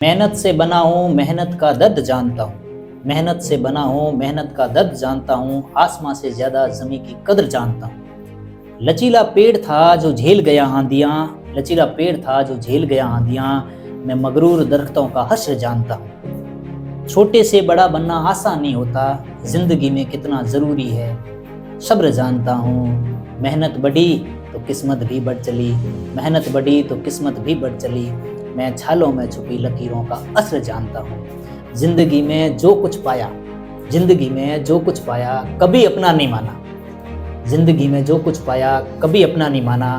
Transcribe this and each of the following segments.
मेहनत से बना हूँ, मेहनत का दर्द जानता हूँ। मेहनत से बना हूँ, मेहनत का दर्द जानता हूँ। आसमां से ज्यादा ज़मीं की कदर जानता हूँ। लचीला पेड़ था जो झेल गया आंधियाँ, लचीला पेड़ था जो झेल गया आंधियाँ। मैं मगरूर दरख्तों का हश्र जानता हूँ। छोटे से बड़ा बनना आसान नहीं होता, जिंदगी में कितना ज़रूरी है सब्र जानता हूँ। मेहनत बढ़ी तो किस्मत भी बढ़ चली, मेहनत बढ़ी तो किस्मत भी बढ़ चली। मैं छालों में छुपी लकीरों का असर जानता हूँ। जिंदगी में जो कुछ पाया, जिंदगी में जो कुछ पाया कभी अपना नहीं माना। जिंदगी में जो कुछ पाया कभी अपना नहीं माना।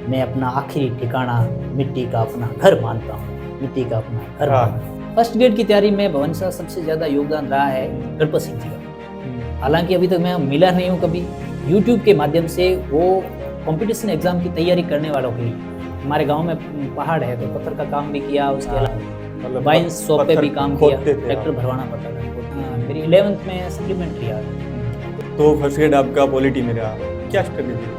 मैं अपना आखिरी ठिकाना मिट्टी का अपना घर मानता हूँ, मिट्टी का अपना घर मानता हूँ। फर्स्ट ग्रेड की तैयारी में भवन सा सबसे ज़्यादा योगदान रहा है गणपत सिंह जी का। हालांकि अभी तक मैं मिला नहीं हूँ कभी। यूट्यूब के माध्यम से वो कंपटीशन एग्ज़ाम की तैयारी करने वालों के लिए, हमारे गांव में पहाड़ है तो पत्थर का काम भी किया, उसके अलावा वाइन शॉप पे भी काम किया, ट्रैक्टर भरवाना पड़ता था। मेरी 11th में सप्लीमेंट्री आ गई। तो फर्स्ट ग्रेड आपका पॉलिटी में रहा, क्या स्ट्रगल थी?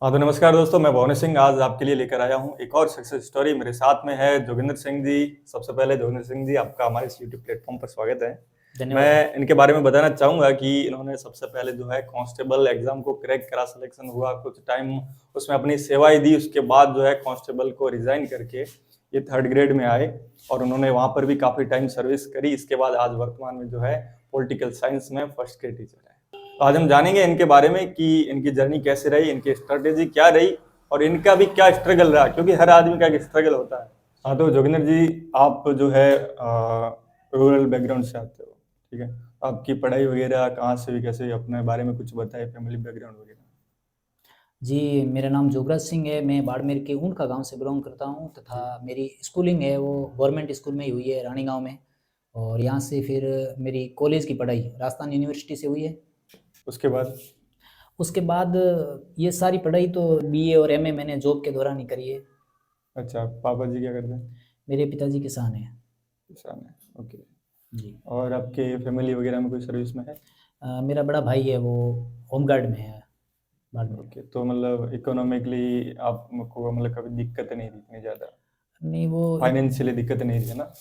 हाँ तो नमस्कार दोस्तों, मैं भवन सिंह आज आपके लिए लेकर आया हूँ एक और सक्सेस स्टोरी। मेरे साथ में है जोगिंदर सिंह जी। सबसे पहले जोगिंदर सिंह जी, आपका हमारे इस यूट्यूब प्लेटफॉर्म पर स्वागत है। मैं इनके बारे में बताना चाहूंगा कि इन्होंने सबसे पहले जो है कांस्टेबल एग्जाम को क्रैक करा, सिलेक्शन हुआ, कुछ टाइम उसमें अपनी सेवाएं दी। उसके बाद जो है कांस्टेबल को रिजाइन करके ये थर्ड ग्रेड में आए और उन्होंने वहां पर भी काफी टाइम सर्विस करी। इसके बाद आज वर्तमान में जो है पॉलिटिकल साइंस में फर्स्ट ग्रेड टीचर है। तो आज हम जानेंगे इनके बारे में कि इनकी जर्नी कैसे रही, इनकी स्ट्रेटेजी क्या रही और इनका भी क्या स्ट्रगल रहा, क्योंकि हर आदमी का एक स्ट्रगल होता है। हाँ तो जोगिंदर जी, आप जो है रूरल बैकग्राउंड से आते हो, ठीक है? आपकी पढ़ाई वगैरह कहाँ से हुई, कैसे हुई, अपने बारे में कुछ बताए, फैमिली बैकग्राउंड वगैरह। जी, मेरा नाम जोगराज सिंह है। मैं बाड़मेर के ऊँट का गांव से बिलोंग करता हूँ तथा मेरी स्कूलिंग है वो गवर्नमेंट स्कूल में ही हुई है, रानी गांव में। और यहाँ से फिर मेरी कॉलेज की पढ़ाई राजस्थान यूनिवर्सिटी से हुई है। उसके बाद ये सारी पढ़ाई तो बीए और एमए मैंने जॉब के दौरान ही करी है। अच्छा, पापा जी क्या करते हैं? मेरे पिताजी किसान हैं। किसान है, ओके जी। और आपके फैमिली वगैरह में कोई सर्विस में है? मेरा बड़ा भाई है, वो होमगार्ड में है बाड़मेर। ओके, तो मतलब इकोनॉमिकली आपको मतलब कभी दिक्कत नहीं थी इतनी ज़्यादा? नहीं, वो फाइनेंशियली दिक्कत नहीं थी, है ना?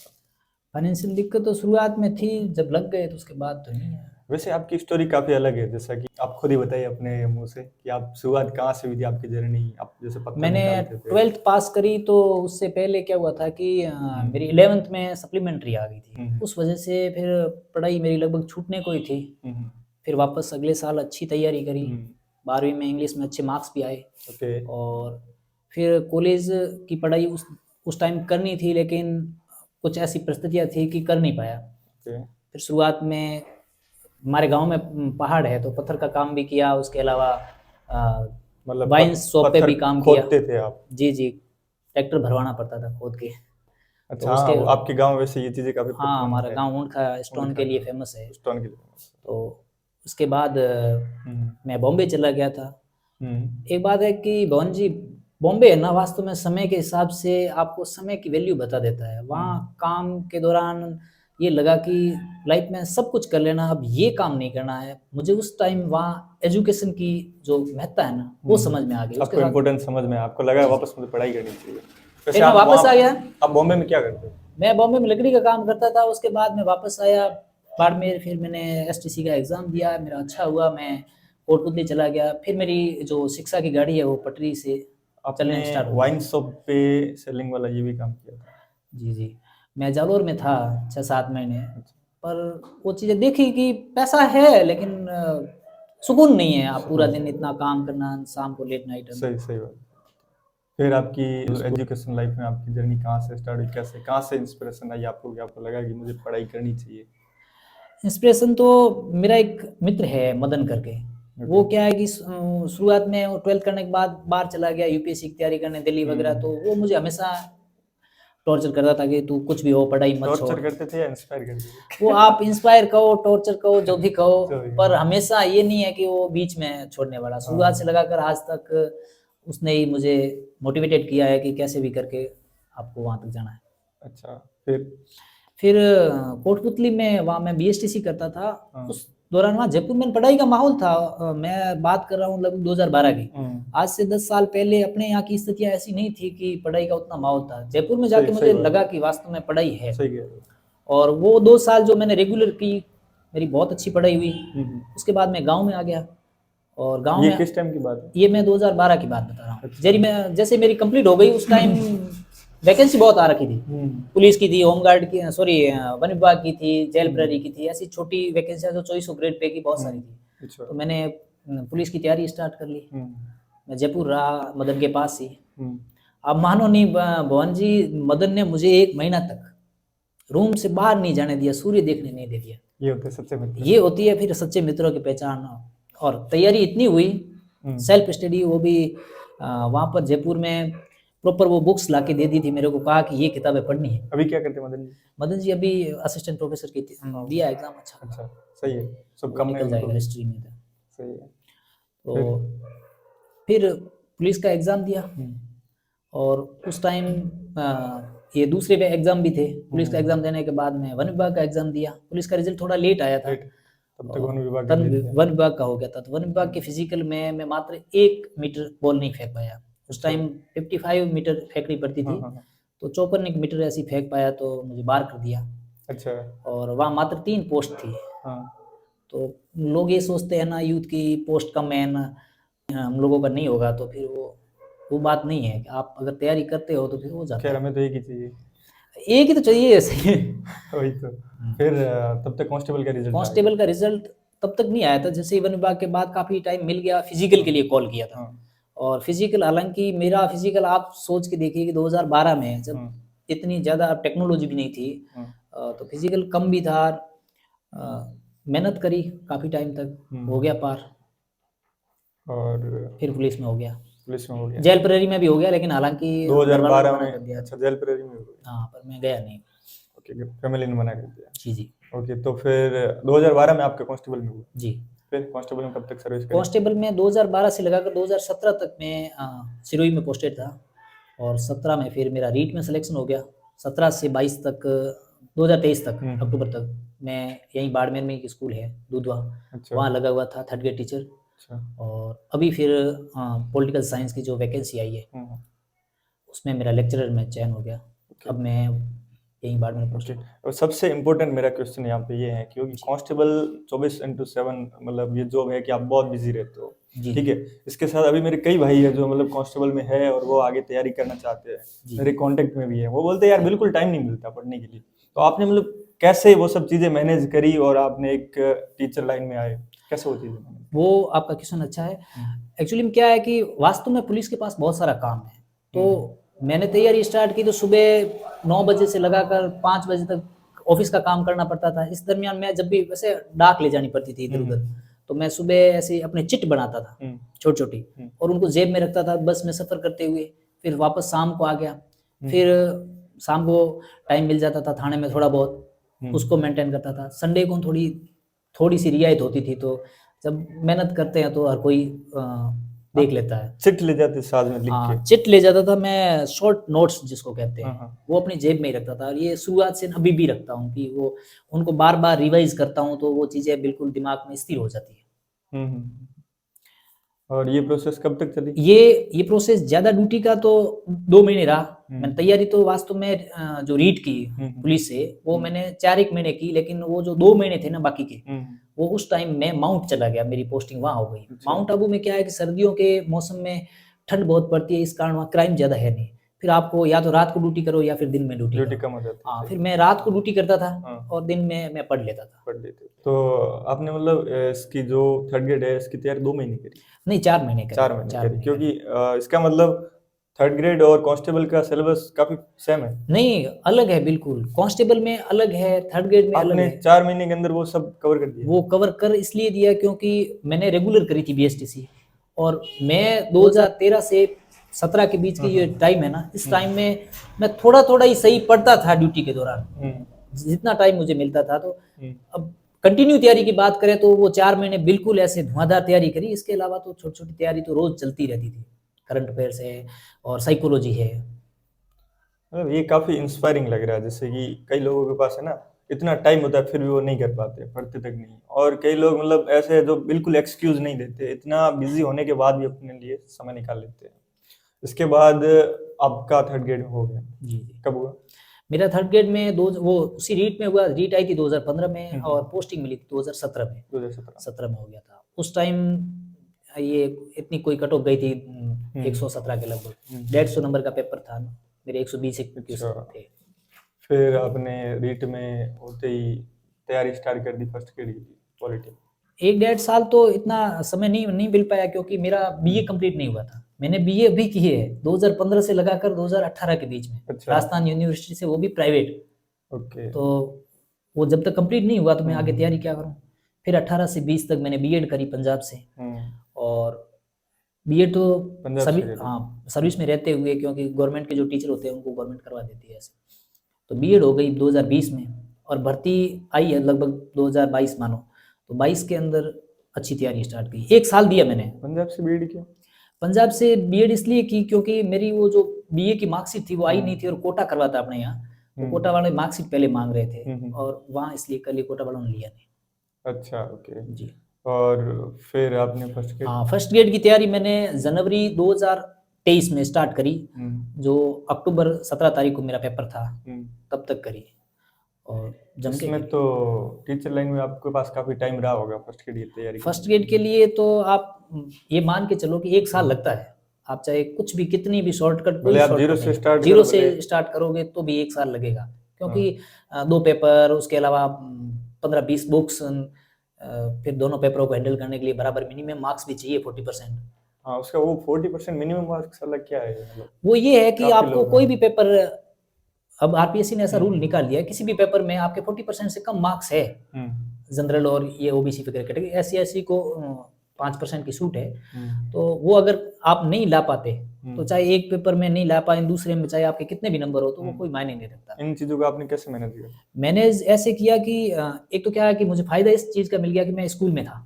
फाइनेंशियल दिक्कत तो शुरुआत में थी, जब लग गए तो उसके बाद तो नहीं है। वैसे आपकी स्टोरी काफ़ी अलग है, जैसा कि आप खुद ही बताइए अपने मुंह से कि आप शुरुआत कहाँ से हुई थी आपकी जर्नी। आप जैसे पत्थर मैंने निकालते थे। 12th पास करी तो उससे पहले क्या हुआ था कि मेरी 11th में सप्लीमेंट्री आ गई थी। उस वजह से फिर पढ़ाई मेरी लगभग छूटने को ही थी। फिर वापस अगले साल अच्छी तैयारी करी। 12वीं में इंग्लिश में अच्छे मार्क्स भी आए। ओके। और फिर कॉलेज की पढ़ाई उस टाइम करनी थी, लेकिन कुछ ऐसी परिस्थितियाँ थी कि कर नहीं पाया। फिर शुरुआत में हमारे गांव में पहाड़ है तो पत्थर का काम भी किया, उसके अलावा मतलब वाइन शॉप पे भी काम किया। खोदते थे आप? जी जी, ट्रैक्टर भरवाना पड़ता था खोद के। अच्छा, तो उसके आपके गांव वैसे ये चीजें काफी हाँ, प्रचलन हमारा है। गांव ऊँट का स्टोन के लिए फेमस है। स्टोन के लिए फेमस। तो उसके बाद मैं बॉम्बे चला गया था। एक बात है कि भवन जी, बॉम्बे है ना, वास्तव में समय के हिसाब से आपको समय की वैल्यू बता देता है। वहाँ काम के दौरान ये लगा कि लाइफ में सब कुछ कर लेना, अब ये काम नहीं करना है मुझे। उस टाइम वहाँ एजुकेशन की जो महत्ता है ना, वो समझ में आ गई। आपको इम्पोर्टेंस समझ में, आपको लगा वापस मुझे पढ़ाई करनी चाहिए। फिर मैं वापस आ गया। आप बॉम्बे में क्या करते थे? मैं बॉम्बे में लकड़ी का काम करता था। उसके बाद मैं वापस आया बाड़मेर। फिर मैंने एसटीसी का एग्ज़ाम दिया, मेरा अच्छा हुआ। मैं कोटपुतली चला गया। फिर मेरी जो शिक्षा की गाड़ी है वो पटरी से चलने स्टार्ट हो गई। वाइन शॉप पे सेलिंग वाला ये भी काम किया था? जी जी, मैं जालोर में था 6-7 महीने। पर वो चीज़ें देखी कि पैसा है लेकिन सुकून नहीं है। आप पूरा दिन इतना काम करना, शाम को लेट नाइट। सही बात। फिर आपकी एजुकेशन लाइफ में आपकी जर्नी कहाँ से स्टार्ट हुई, कैसे, कहाँ से इंस्पिरेशन आई आपको कि आपको लगा कि मुझे पढ़ाई करनी चाहिए? इंस्पिरेशन तो मेरा एक मित्र है मदन करके। वो क्या है कि शुरुआत में वो 12th करने के बाद बाहर चला गया यूपीएससी की तैयारी करने दिल्ली वगैरह। तो वो मुझे हमेशा टॉर्चर करता था कि तू कुछ भी हो, पढ़ाई मत छोड़। टॉर्चर करते थे या इंस्पायर करते थे? वो आप इंस्पायर कहो, टॉर्चर कहो, जो भी कहो, पर हमेशा ये नहीं है कि वो बीच में छोड़ने वाला। शुरुआत से लगाकर आज तक उसने ही मुझे मोटिवेटेड किया है कि कैसे भी करके आपको वहाँ तक जाना है। अच्छा, फिर फिर कोटपुतली में वहाँ मैं बीएसटीसी करता था। उस दौरान वहाँ जयपुर में पढ़ाई का माहौल था। मैं बात कर रहा हूँ लगभग 2012 की। आज से 10 साल पहले अपने यहाँ की स्थितियाँ ऐसी नहीं थी कि पढ़ाई का उतना माहौल था। जयपुर में जाके मुझे लगा कि वास्तव में पढ़ाई है। और वो 2 साल जो मैंने रेगुलर की, मेरी बहुत अच्छी पढ़ाई हुई। उसके बाद मैं गाँव में आ गया। और गाँव में किस टाइम की बात है? ये मैं 2012 की बात बता रहा हूँ। जैसे मेरी कंप्लीट हो गई उस टाइम वैकेंसी बहुत आ रखी थी। पुलिस की थी, होमगार्ड की, सॉरी वन विभाग की थी, जेल प्रहरी की थी। ऐसी छोटी वैकेंसी जो 2400 ग्रेड पे की बहुत सारी थी। तो मैंने पुलिस की तैयारी स्टार्ट कर ली। मैं जयपुर रहा, मदन के पास ही। अब मानो नहीं भवन जी, मदन ने मुझे 1 महीना तक रूम से बाहर नहीं जाने दिया, सूर्य देखने नहीं दे दिया। ये होती है फिर सच्चे मित्रों की पहचान। और तैयारी इतनी हुई, सेल्फ स्टडी, वो भी वहाँ पर जयपुर में प्रॉपर वो बुक्स लाके दे दी थी मेरे को, कहा कि ये किताबें पढ़नी है। अभी क्या करते हैं मदन जी? मदन जी अभी असिस्टेंट प्रोफेसर की दिया एग्जाम। अच्छा सही है, सब कम निकल जाएगा हिस्ट्री में। सही है। तो फिर पुलिस का एग्जाम दिया। और उस टाइम ये दूसरे पे एग्जाम भी थे। पुलिस का एग्जाम देने के बाद में वन विभाग का एग्जाम दिया। पुलिस का रिजल्ट थोड़ा लेट आया था, तब तक वन विभाग का हो गया था। तो वन विभाग के फिजिकल में मैं मात्र 1 मीटर बॉल नहीं फेंक पाया। उस टाइम 55 मीटर फेंकनी पड़ती थी। तो 54 मीटर ऐसी फेंक पाया तो मुझे बाहर कर दिया। अच्छा। और वहाँ मात्र 3 पोस्ट थी। तो लोग ये सोचते हैं ना, यूथ की पोस्ट कम है ना, हम लोगों का नहीं होगा। तो फिर वो बात नहीं है कि आप अगर तैयारी करते हो तो फिर हो जाता है। हमें तो एक ही चाहिए, एक ही तो चाहिए ऐसे। वही तो। फिर तब तक कांस्टेबल का रिजल्ट तब तक नहीं आया था। जैसे वन विभाग के बाद काफी टाइम मिल गया, फिजिकल के लिए कॉल किया था। और फिजिकल, हालांकि मेरा फिजिकल आप सोच के देखिए कि 2012 में जब इतनी ज्यादा टेक्नोलॉजी भी नहीं थी, तो फिजिकल कम भी था। मेहनत करी काफी टाइम तक, हो गया पार। और फिर पुलिस में हो गया। जेल प्रहरी में भी हो गया, लेकिन हालांकि 2012 में। अच्छा, जेल प्रहरी में हो गया। हाँ, पर मैं गया नहीं। ओके, फैमिली ने मना कर दिया। जी। ओके, तो फिर 2012 में आपका कांस्टेबल में हुआ? जी। फिर कांस्टेबल में कब तक सर्विस करी? कांस्टेबल में 2012 से लगाकर 2017 तक मैं सिरोही में पोस्टेड था। और 17 में फिर मेरा रीट में सिलेक्शन हो गया। 17 से 22 तक, 2023 तक, अक्टूबर तक मैं यहीं बाड़मेर में एक स्कूल है दूधवा, वहाँ लगा हुआ था, 3rd ग्रेड टीचर। और अभी फिर पॉलिटिकल साइंस की जो वैकेंसी आई है उसमें मेरा लेक्चरर में चयन हो गया। अब मैं यहीं बाड़मेर पोस्टेड। और सबसे इम्पोर्टेंट मेरा क्वेश्चन यहाँ पे ये है, क्योंकि कांस्टेबल 24/7 मतलब ये जॉब है कि आप बहुत बिजी रहते हो, ठीक है। इसके साथ अभी मेरे कई भाई है जो मतलब कांस्टेबल में है और वो आगे तैयारी करना चाहते हैं, मेरे कांटेक्ट में भी है। वो बोलते हैं यार बिल्कुल टाइम नहीं मिलता पढ़ने के लिए। तो आपने मतलब कैसे वो सब चीजें मैनेज करी और आपने एक टीचर लाइन में आए, कैसे वो चीजें? वो आपका क्वेश्चन अच्छा है। एक्चुअली में क्या है कि वास्तव में पुलिस के पास बहुत सारा काम है। तो मैंने तैयारी स्टार्ट की तो सुबह 9 बजे से लगाकर 5 बजे तक ऑफिस का काम करना पड़ता था। इस दरमियान मैं जब भी वैसे डाक ले जानी पड़ती थी इधर उधर, तो मैं सुबह ऐसे अपने चिट बनाता था छोटी छोटी, और उनको जेब में रखता था बस में सफर करते हुए। फिर वापस शाम को आ गया। फिर शाम को टाइम मिल जाता था थाने में थोड़ा बहुत, उसको मेंटेन करता था। संडे को थोड़ी सी रियायत होती थी। तो जब मेहनत करते हैं तो हर कोई देख लेता है। चिट ले जाते साथ में लिख के? चिट ले जाता था मैं, शॉर्ट नोट्स जिसको कहते हैं, वो अपनी जेब में ही रखता था। और ये शुरुआत से अभी भी रखता हूँ कि वो उनको बार बार रिवाइज करता हूँ तो वो चीजें बिल्कुल दिमाग में स्थिर हो जाती है। और ये प्रोसेस कब तक चली? ये प्रोसेस ज्यादा ड्यूटी का तो 2 महीने रहा। मैंने तैयारी तो वास्तव में जो रीट की पुलिस से वो मैंने 4-1 महीने की, लेकिन वो जो 2 महीने थे ना बाकी के, वो उस टाइम में माउंट चला गया, मेरी पोस्टिंग वहां हो गई। माउंट आबू में क्या है कि सर्दियों के मौसम में ठंड बहुत पड़ती है, इस कारण वहाँ क्राइम ज्यादा है नहीं। फिर आपको या तो रात को ड्यूटी करो या फिर दिन में ड्यूटी कम हो जाती है। फिर मैं रात को ड्यूटी करता था और दिन में मैं पढ़ लेता था। तो आपने मतलब इसकी जो 3rd ग्रेड है इसकी तैयारी 2 महीने करी? नहीं, 4 महीने करी। 4 महीने, क्योंकि इसका मतलब 3rd ग्रेड और कांस्टेबल का सिलेबस काफी सेम है? नहीं, अलग है बिल्कुल। कांस्टेबल में अलग है, 3rd ग्रेड में अलग है। 4 महीने के अंदर वो सब कवर कर दिया? वो कवर कर इसलिए दिया क्योंकि मैंने रेगुलर करी थी बीएसटीसी, और मैं 2013 से 17 के बीच की ये टाइम है ना, इस टाइम में मैं थोड़ा थोड़ा ही सही पढ़ता था ड्यूटी के दौरान, जितना टाइम मुझे मिलता था। तो अब कंटिन्यू तैयारी की बात करें तो वो 4 महीने बिल्कुल ऐसे धुआंधार तैयारी करी। इसके अलावा तो छोटी छोटी तैयारी तो रोज चलती रहती थी। करंट अफेयर्स है और साइकोलॉजी है। मतलब ये काफी इंस्पायरिंग लग रहा है, जैसे कि कई लोगों के पास है ना इतना टाइम होता है फिर भी वो नहीं कर पाते, पढ़ते तक नहीं। और कई लोग मतलब ऐसे हैं जो बिल्कुल एक्सक्यूज नहीं देते, इतना बिजी होने के बाद भी अपने लिए समय निकाल लेते हैं। इसके बाद आपका थर्ड ग्रेड हो गया, जी जी। कब हुआ? मेरा थर्ड ग्रेड में वो उसी रीट में हुआ। रीट आई थी 2015 में और पोस्टिंग मिली थी 2017 में। 2017 में हो गया था उस टाइम। ये इतनी कोई कट ऑफ गई थी 117 के लगभग, 150 नंबर का पेपर था, मेरे 120 क्वेश्चन थे। फिर आपने रीट में होते ही तैयारी स्टार्ट कर दी फर्स्ट ग्रेड की पॉलिटी? 1-1.5 साल तो इतना समय नहीं मिल पाया क्योंकि मेरा बीए कंप्लीट नहीं हुआ था। मैंने बीए भी की है 2015 से लगाकर 2018 के बीच में। अच्छा। राजस्थान यूनिवर्सिटी से, वो भी प्राइवेट। ओके। तो वो जब तक कंप्लीट नहीं हुआ तो मैं आगे तैयारी क्या करूं। फिर 18 से 20 तक मैंने बीएड करी पंजाब से। और बीएड तो सर्विस में रहते हुए, क्योंकि गवर्नमेंट के जो टीचर होते हैं उनको गवर्नमेंट करवा देती है ऐसे। तो बीएड हो गई 2020 में और भर्ती आई है लगभग 2022 मानो। तो 22 के अंदर अच्छी तैयारी स्टार्ट की। 1 साल दिया मैंने। पंजाब से बीएड किया? पंजाब से बीएड इसलिए की क्योंकि मेरी वो जो बीए की मार्कशीट थी वो आई नहीं थी और कोटा करवाता अपने यहाँ। तो कोटा वाले मार्कशीट पहले मांग रहे थे और वहाँ इसलिए कर लिया, कोटा वालों ने लिया नहीं। अच्छा, ओके जी। और फिर आपने फर्स्ट ग्रेड? हाँ, फर्स्ट ग्रेड की तैयारी मैंने जनवरी 2023 में स्टार्ट करी, जो अक्टूबर 17 तारीख को मेरा पेपर था, तब तक करी। और इसमें तो टीचर लाइन में आपके पास काफी टाइम रहा होगा फर्स्ट ग्रेड की तैयारी? फर्स्ट ग्रेड के लिए तो आप ये मान के चलो कि 1 साल लगता है। आप चाहे कुछ भी, कितनी भी शॉर्टकट, जीरो से स्टार्ट करोगे तो भी 1 साल लगेगा, क्योंकि 2 पेपर, उसके अलावा 15-20 बुक्स, फिर दोनों पेपरों को हैंडल करने के लिए बराबर मिनिमम मार्क्स भी चाहिए 40%। हाँ, उसका वो 40% मिनिमम मार्क्स अलग क्या है? मतलब वो ये है कि आपको कोई भी पेपर, अब आरपीएससी ने ऐसा रूल निकाल दिया है, किसी भी पेपर में आपके 40% से कम मार्क्स है, जनरल और ये ओबीसी वगैरह कैटेगरी, एससी को 5% की छूट है। तो वो अगर आप नहीं ला पाते तो चाहे एक पेपर में नहीं ला पाए, दूसरे में चाहे आपके कितने भी नंबर हो, तो वो कोई मायने नहीं रखता। इन चीजों को आपने कैसे मैनेज किया? मैनेज ऐसे किया कि एक तो क्या है कि मुझे फायदा इस चीज का मिल गया कि मैं स्कूल में था,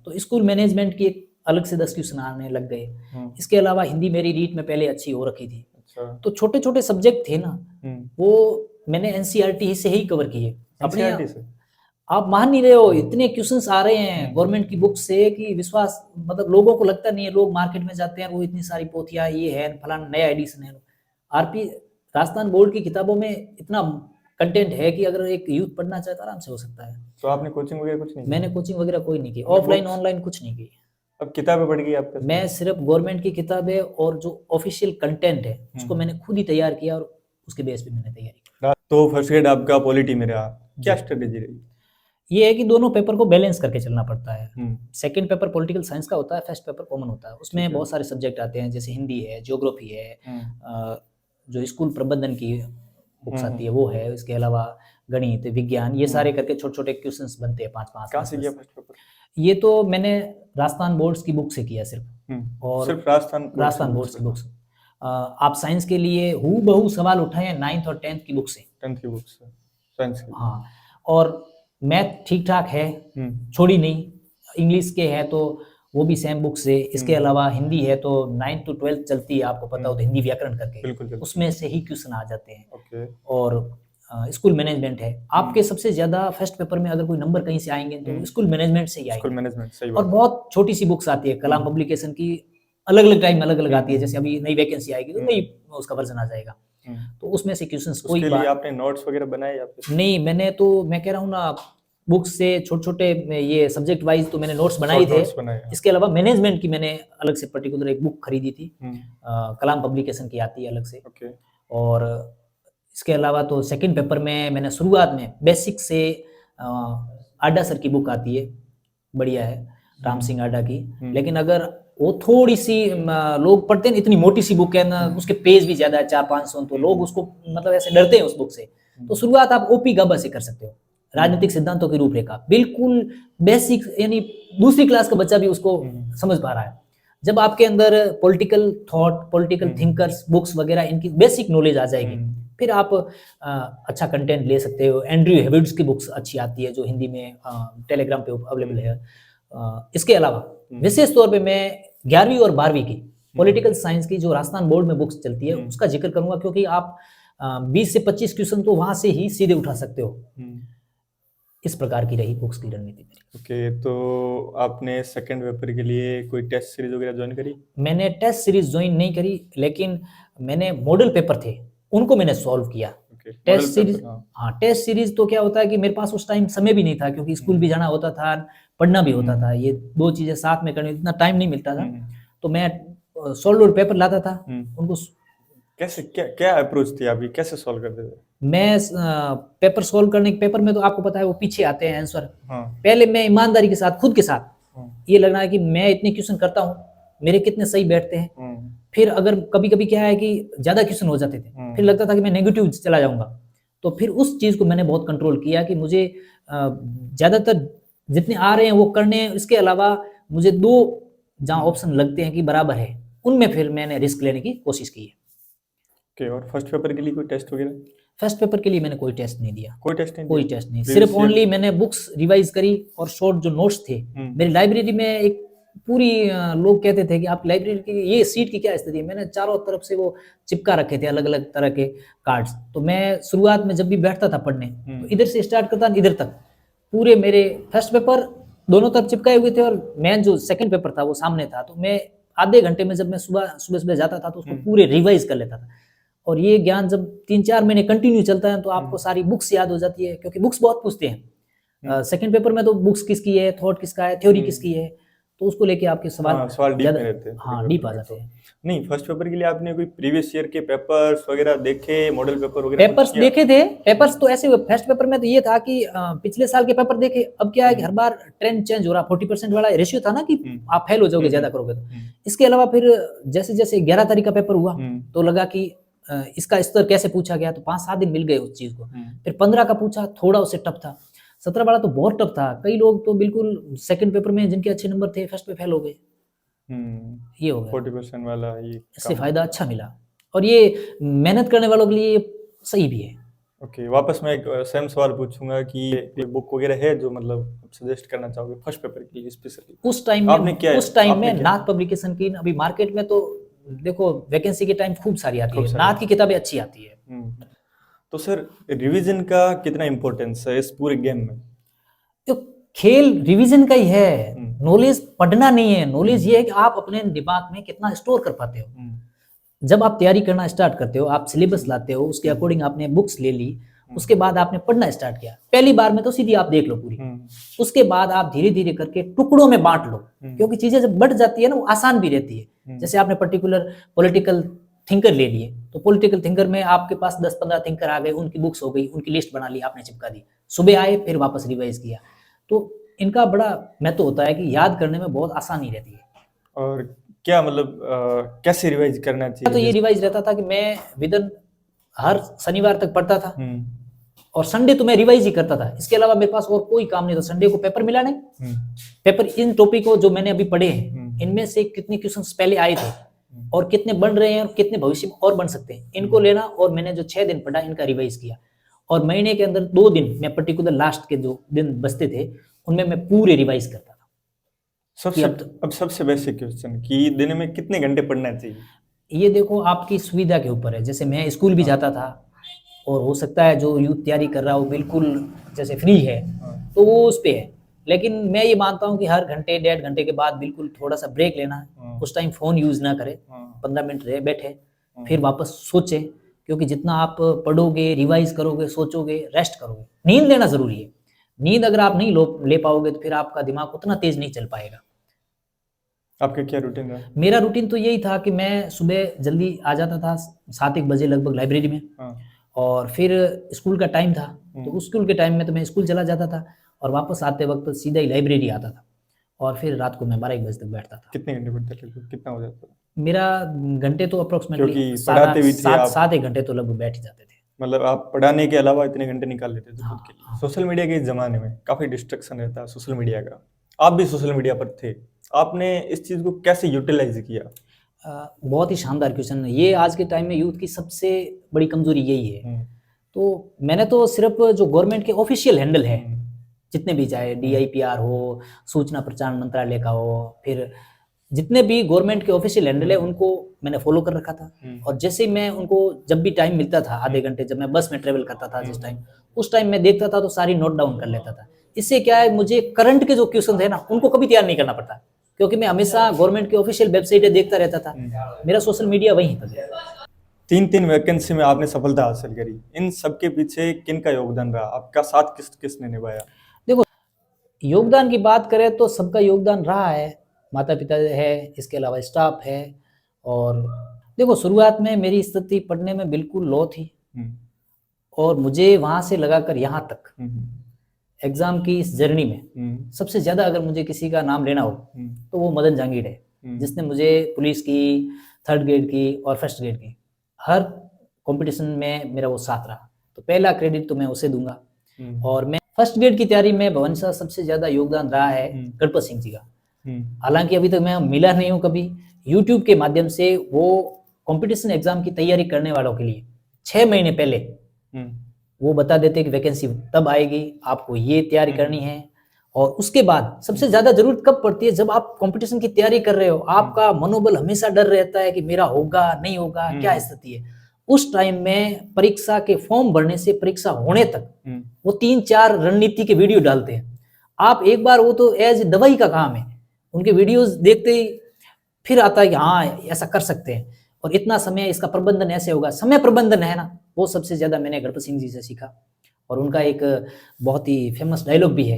तो स्कूल मैनेजमेंट की एक अलग से 10 क्वेश्चन आने लग गए। इसके अलावा हिंदी मेरी रीट में पहले अच्छी हो रखी थी। तो छोटे छोटे सब्जेक्ट थे ना, वो मैंने एनसीईआरटी से ही कवर किए अपने। आप मान नहीं रहे हो, इतने क्वेश्चंस आ रहे हैं गवर्नमेंट की बुक से कि विश्वास, मतलब लोगों को लगता नहीं है। लोग मार्केट में जाते हैं, वो इतनी सारी पोथियां, ये है फलाना नया एडिशन है। आरपी राजस्थान बोर्ड की किताबों में इतना कंटेंट है कि अगर एक यूथ पढ़ना चाहे तो आराम से हो सकता है। तो आपने कोचिंग वगैरह कुछ नहीं? मैंने कोचिंग वगैरह कोई नहीं की, ऑफलाइन ऑनलाइन कुछ नहीं की। अब किताबें पढ़ गई आपके? मैं सिर्फ गवर्नमेंट की किताबें और जो ऑफिशियल कंटेंट है उसको मैंने खुद ही तैयार किया और उसके बेस पे मैंने तैयारी की। तो फर्स्ट ग्रेड आपका पॉलिटी में रहा, क्या स्ट्रेटेजी रही? ये है कि दोनों पेपर को बैलेंस करके चलना पड़ता है। सेकंड पेपर पॉलिटिकल साइंस का होता है, फर्स्ट पेपर कॉमन होता है। उसमें बहुत सारे सब्जेक्ट आते हैं, जैसे हिंदी है, ज्योग्राफी है, जो स्कूल प्रबंधन की बुक्स आती है वो है, इसके अलावा गणित, विज्ञान, ये सारे करके छोटे छोटे क्वेश्चंस बनते हैं 5-5। कहाँ से किया फर्स्ट पेपर? ये तो मैंने राजस्थान बोर्ड्स की बुक से किया सिर्फ, और सिर्फ राजस्थान बोर्ड्स की बुक्स। आप साइंस के लिए हूबहू सवाल उठाए हैं 9th और 10th की बुक से। 10th की बुक से साइंस की। हाँ, और मैथ ठीक ठाक है, छोड़ी नहीं। इंग्लिश के है तो वो भी सेम बुक से। इसके अलावा हिंदी है तो 9th to 12th चलती है, आपको पता हो तो हिंदी व्याकरण करके, उसमें से ही क्वेश्चन आ जाते हैं। और स्कूल मैनेजमेंट है, आपके सबसे ज्यादा फर्स्ट पेपर में अगर कोई नंबर कहीं से आएंगे तो स्कूल मैनेजमेंट से ही आएंगे। स्कूल मैनेजमेंट, सही बात। और बहुत छोटी सी बुक्स आती है, कलाम पब्लिकेशन की, अलग अलग टाइम अलग अलग आती है। जैसे अभी नई वैकेंसी आएगी तो नई उसका वर्जन आ जाएगा, तो उसमें से क्वेश्चंस कोई उसके लिए आपने नोट्स वगैरह बनाए या फिर? नहीं, मैं कह रहा हूँ ना, बुक्स से छोटे छोटे ये सब्जेक्ट वाइज तो मैंने नोट्स बनाए थे। इसके अलावा मैनेजमेंट की मैंने अलग से पर्टिकुलर एक बुक खरीदी थी, कलाम पब्लिकेशन की आती है अलग से। और इसके अलावा तो सेकंड पेपर में मैंने शुरुआत में बेसिक से आडा सर की बुक आती है, बढ़िया है, राम सिंह आडा की। लेकिन अगर वो थोड़ी सी लोग पढ़ते हैं, इतनी मोटी सी बुक है ना, उसके पेज भी ज्यादा है 400-500, तो लोग उसको मतलब ऐसे डरते हैं उस बुक से। तो शुरुआत आप ओपी गाबा से कर सकते हो, राजनीतिक सिद्धांतों की रूपरेखा, बिल्कुल बेसिक, यानी दूसरी क्लास का बच्चा भी उसको समझ पा रहा है। जब आपके अंदर political thought, political thinkers, books वगैरह, इनकी बेसिक नॉलेज आ जाएगी, फिर आप अच्छा कंटेंट ले सकते हो। एंड्रयू हेविड्स की बुक्स अच्छी आती है जो हिंदी में टेलीग्राम पे अवेलेबल है। इसके अलावा विशेष तौर पे मैं 11वीं और 12वीं की पॉलिटिकल साइंस की जो राजस्थान बोर्ड में बुक्स चलती है उसका जिक्र करूंगा, क्योंकि आप 20 से 25 क्वेश्चन तो वहां से ही सीधे उठा सकते हो। इस प्रकार की रही बुक्स की रणनीति मेरी। ओके, तो आपने सेकंड पेपर के लिए कोई टेस्ट सीरीज वगैरह ज्वाइन करी? मैंने टेस्ट सीरीज ज्वाइन नहीं करी, लेकिन मैंने मॉडल पेपर थे उनको मैंने सॉल्व किया। Okay, model test series, paper, हाँ। हाँ टेस्ट सीरीज तो क्या होता है कि मेरे पास उस टाइम समय भी नहीं था, क्योंकि स्कूल भी जाना होता था, पढ़ना भी होता था, ये दो चीजें साथ में करने इतना टाइम नहीं मिलता था। तो मैं सॉल्व पेपर लाता था उनको। कैसे, क्या अप्रोच थी आपकी, कैसे सॉल्व करते थे? मैं पेपर सॉल्व करने के पेपर में तो आपको पता है वो पीछे आते हैं आंसर। हाँ। पहले मैं ईमानदारी के साथ खुद के साथ ये लगना है कि मैं इतने क्वेश्चन करता हूँ, मेरे कितने सही बैठते हैं। फिर अगर कभी कभी क्या है कि ज्यादा क्वेश्चन हो जाते थे, फिर लगता था कि मैं नेगेटिव चला जाऊंगा। तो फिर उस चीज को मैंने बहुत कंट्रोल किया कि मुझे ज्यादातर जितने आ रहे हैं वो करने हैं, इसके अलावा मुझे दो जहाँ ऑप्शन लगते हैं कि बराबर है, उनमें फिर मैंने रिस्क लेने की कोशिश की है। ओके, और फर्स्ट पेपर के लिए कोई टेस्ट वगैरह? फर्स्ट पेपर के लिए मैंने कोई टेस्ट नहीं दिया। कोई टेस्ट नहीं? कोई टेस्ट नहीं, सिर्फ ओनली मैंने बुक्स रिवाइज करी और शॉर्ट जो नोट्स थे मेरी लाइब्रेरी में। एक पूरी लोग कहते थे कि आप लाइब्रेरी की ये सीट की क्या स्थिति है, मैंने चारों तरफ से वो चिपका रखे थे अलग अलग तरह के कार्ड्स। तो मैं शुरुआत में जब भी बैठता था पढ़ने तो इधर से स्टार्ट करता इधर तक, पूरे मेरे फर्स्ट पेपर दोनों तरफ चिपकाए हुए थे और मैं जो सेकंड पेपर था वो सामने था। तो मैं आधे घंटे में जब मैं सुबह जाता था तो उसको पूरे रिवाइज कर लेता था। और ये ज्ञान जब 3-4 महीने कंटिन्यू चलता है तो आपको सारी बुक्स याद हो जाती है, क्योंकि बुक्स बहुत पूछते हैं। सेकंड पेपर में तो बुक्स किसकी है, थॉट किसका है, थ्योरी किसकी है, तो उसको लेके आपके सवाल डीप में रहते हैं। हाँ, डीप आ जाते हैं। नहीं, फर्स्ट पेपर के लिए आपने कोई प्रीवियस ईयर के पेपर्स वगैरह देखे, मॉडल पेपर वगैरह? पेपर्स देखे थे। पेपर्स तो ऐसे फर्स्ट पेपर में तो ये था कि पिछले साल के पेपर देखे। अब क्या है कि हर बार ट्रेंड चेंज हो रहा, 40% वाला रेशियो था ना कि आप फेल हो जाओगे ज्यादा करोगे तो। इसके अलावा फिर जैसे जैसे 11 तारीख का पेपर हुआ तो लगा कि इसका स्तर कैसे पूछा गया, तो 5-7 दिन मिल गए उस चीज को। फिर 15 का पूछा, थोड़ा उससे टफ था। 17 वाला तो बहुत टफ था, कई लोग तो बिल्कुल सेकंड पेपर में जिनके अच्छे नंबर थे फर्स्ट पे फेल हो गए। ये हो गया 40% वाला। ये इससे फायदा अच्छा मिला और ये मेहनत करने वालों के लिए सही भी है। ओके, वापस मैं एक सेम सवाल पूछूंगा कि ये बुक वगैरह है जो मतलब सजेस्ट करना चाहोगे फर्स्ट पेपर के लिए स्पेशली? उस टाइम में नाथ पब्लिकेशन की, अभी मार्केट में तो देखो वैकेंसी के टाइम खूब सारी आती है, नाथ की किताबें अच्छी आती है। तो सर रिवीजन का कितना इंपॉर्टेंस है इस पूरे गेम में? तो खेल रिवीजन का ही है, नॉलेज पढ़ना नहीं है। नॉलेज ये है कि आप अपने दिमाग में कितना स्टोर कर पाते हो। जब आप तैयारी करना स्टार्ट करते हो, आप सिलेबस लाते हो, उसके अकॉर्डिंग आपने बुक्स ले ली, उसके बाद आपने पढ़ना स्टार्ट किया। पहली बार में तो सीधी आप देख लो पूरी, उसके बाद आप धीरे धीरे करके टुकड़ों में बांट लो, क्योंकि चीजें जब बढ़ जाती है ना वो आसान भी रहती है। जैसे आपने पर्टिकुलर पॉलिटिकल थिंकर ले लिए, तो पॉलिटिकल थिंकर में आपके पास 10-15 थिंकर आ गए, उनकी बुक्स हो गई, उनकी लिस्ट बना ली, आपने चिपका दी, सुबह आए फिर वापस रिवाइज किया। तो इनका बड़ा महत्व होता है कि याद करने में बहुत आसानी रहती है। और क्या मतलब कैसे रिवाइज करना चाहिए? तो ये रिवाइज रहता था कि मैं विदिन हर शनिवार तक पढ़ता था और संडे तो मैं रिवाइज ही करता था। इसके अलावा मेरे पास और कोई काम नहीं था। संडे को पेपर मिला नहीं, पेपर इन टॉपिक को जो मैंने अभी पढ़े हैं इनमें से कितने क्वेश्चंस पहले आए थे और कितने बन रहे हैं और कितने भविष्य में और बन सकते हैं, इनको लेना। और मैंने जो 6 दिन पढ़ा इनका रिवाइज किया और महीने के अंदर 2 दिन मैं पर्टिकुलर लास्ट के जो दिन बचते थे उनमें मैं पूरे रिवाइज करता था। अब सबसे बेसिक क्वेश्चन कि दिन में कितने घंटे पढ़ना चाहिए? ये देखो आपकी सुविधा के ऊपर है। जैसे मैं स्कूल भी जाता था और हो सकता है जो यूथ तैयारी कर रहा हो बिल्कुल जैसे फ्री है तो वो उस पे है, लेकिन मैं ये मानता हूँ कि हर घंटे 1.5 घंटे के बाद बिल्कुल थोड़ा सा ब्रेक लेना है। उस टाइम फोन यूज ना करें, 15 मिनट रहे बैठे फिर वापस सोचें, क्योंकि जितना आप पढ़ोगे, रिवाइज करोगे, सोचोगे, रेस्ट करोगे, नींद लेना जरूरी है। नींद अगर आप नहीं ले पाओगे तो फिर आपका दिमाग उतना तेज नहीं चल पाएगा। आपका क्या रूटीन है? मेरा रूटीन तो यही था कि मैं सुबह जल्दी आ जाता था 7-1 बजे लगभग लाइब्रेरी में, और फिर स्कूल का टाइम था तो स्कूल के टाइम में तो मैं स्कूल चला जाता था और वापस आते वक्त सीधा ही लाइब्रेरी आता था और फिर रात को मैं 12-1 बजे तक बैठता था। कितने घंटे पढ़ते थे? कितना हो जाता था? मेरा घंटे तो अप्रोक्सीमेटली 7-8 घंटे तो लगभग बैठ ही जाते थे। मतलब आप पढ़ाने के अलावा इतने घंटे निकाल लेते थे खुद के लिए। सोशल मीडिया के इस जमाने में काफी डिस्ट्रक्शन रहता है सोशल मीडिया का, आप भी सोशल मीडिया पर थे, आपने इस चीज को कैसे यूटिलाइज किया? बहुत ही शानदार क्वेश्चन है ये। आज के टाइम में यूथ की सबसे बड़ी कमजोरी यही है। तो मैंने तो सिर्फ जो गवर्नमेंट के ऑफिशियल हैंडल है जितने भी, चाहे DIPR हो, सूचना प्रसारण मंत्रालय का हो, फिर जितने भी गवर्नमेंट के ऑफिशियल हैंडल है उनको मैंने फॉलो कर रखा था। और जैसे ही मैं उनको जब भी टाइम मिलता था, आधे घंटे, जब मैं बस में ट्रेवल करता था जिस टाइम, उस टाइम मैं देखता था तो सारी नोट डाउन कर लेता था। इससे क्या है, मुझे करंट के जो क्वेश्चन है ना उनको कभी तैयार नहीं करना पड़ता, क्योंकि मैं हमेशा गवर्नमेंट की ऑफिशियल वेबसाइटें देखता रहता था, मेरा सोशल मीडिया वहीं पर है। 3 वैकेंसी में आपने सफलता हासिल करी, इन सबके पीछे किन का योगदान रहा, आपका साथ किसने निभाया? देखो, योगदान की बात करें तो सबका योगदान रहा है, माता पिता है, इसके अलावा स्टाफ है। और देखो, शुरुआत में मेरी स्थिति पढ़ने में बिल्कुल लो थी, और मुझे वहां से लगाकर यहाँ तक एग्जाम की इस जर्नी में सबसे ज्यादा अगर मुझे किसी का नाम लेना हो तो वो मदन जहांगीर है, जिसने मुझे पुलिस की, 3rd ग्रेड की और 1st ग्रेड की हर कंपटीशन में मेरा वो साथ रहा, तो पहला क्रेडिट तो मैं उसे दूंगा। और मैं 1st ग्रेड की तैयारी में भवन साहब सबसे ज्यादा योगदान रहा है गणपत सिंह जी का। हालांकि अभी तक मैं मिला नहीं हूँ कभी, यूट्यूब के माध्यम से वो कंपटीशन एग्जाम की तैयारी करने वालों के लिए 6 महीने पहले वो बता देते कि वैकेंसी तब आएगी, आपको ये तैयारी करनी है। और उसके बाद सबसे ज्यादा जरूरत कब पड़ती है, जब आप कंपटीशन की तैयारी कर रहे हो, आपका मनोबल हमेशा डर रहता है कि मेरा होगा नहीं होगा, क्या स्थिति है। उस टाइम में परीक्षा के फॉर्म भरने से परीक्षा होने तक वो 3-4 रणनीति के वीडियो डालते हैं। आप एक बार, वो तो एज दवाई का काम है, उनके वीडियोस देखते ही फिर आता है कि हाँ ऐसा कर सकते हैं, और इतना समय इसका प्रबंधन ऐसे होगा। समय प्रबंधन है ना, वो सबसे ज्यादा मैंने गणपत सिंह जी से सीखा। और उनका एक बहुत ही फेमस डायलॉग भी है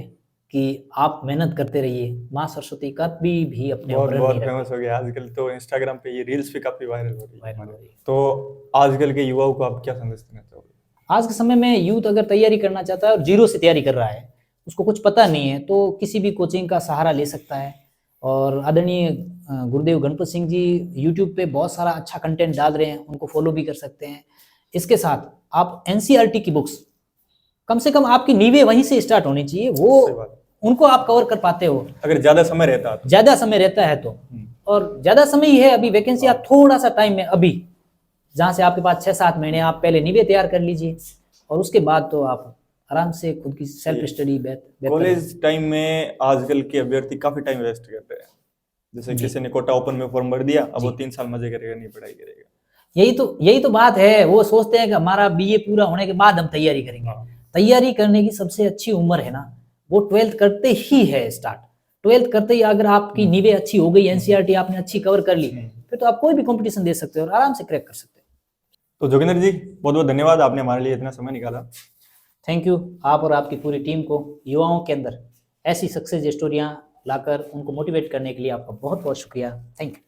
कि आप मेहनत करते रहिए, माँ सरस्वती का भी अपने ऊपर बहुत फेमस हो गया आजकल तो, इंस्टाग्राम पे ये रील्स भी काफी वायरल हो रही है। तो आजकल के युवाओं को आप क्या संदेश देना चाहोगे? आज के समय में यूथ अगर तैयारी करना चाहता है और जीरो से तैयारी कर रहा है, उसको कुछ पता नहीं है, तो किसी भी कोचिंग का सहारा ले सकता है। और आदरणीय गुरुदेव गणपत सिंह जी यूट्यूब पे बहुत सारा अच्छा कंटेंट डाल रहे हैं, उनको फॉलो भी कर सकते हैं। इसके साथ आप एनसीईआरटी की बुक्स, कम से कम आपकी नींवें वहीं से स्टार्ट होनी चाहिए, वो उनको आप कवर कर पाते हो अगर ज्यादा समय रहता है तो। ज्यादा समय रहता है तो, और ज्यादा समय ही है अभी वैकेंसी, आप थोड़ा सा टाइम में अभी, जहां से आपके पास 6-7 महीने, आप पहले नींवें तैयार कर लीजिए, और उसके बाद तो आप आराम से खुद की सेल्फ स्टडी। कॉलेज टाइम में आजकल के अभ्यर्थी काफी टाइम वेस्ट करते हैं, जैसे किसी ने कोटा ओपन में फॉर्म भर दिया, अब वो 3 साल मजे करेगा, नहीं पढ़ाई करेगा। यही तो बात है, वो सोचते हैं कि हमारा बीए पूरा होने के बाद हम तैयारी करेंगे। तैयारी करने की सबसे अच्छी उम्र है ना, वो 12th करते ही है स्टार्ट। 12th करते ही अगर आपकी नींवें अच्छी हो गई, एनसीईआरटी आपने अच्छी कवर कर ली, फिर तो आप कोई भी कंपटीशन दे सकते हो और आराम से क्रैक कर सकते हो। तो जोगिंदर जी, बहुत बहुत धन्यवाद, आपने हमारे लिए इतना समय निकाला। थैंक यू, आप और आपकी पूरी टीम को युवाओं के अंदर ऐसी सक्सेस स्टोरियां लाकर उनको मोटिवेट करने के लिए आपका बहुत बहुत शुक्रिया। Thank you.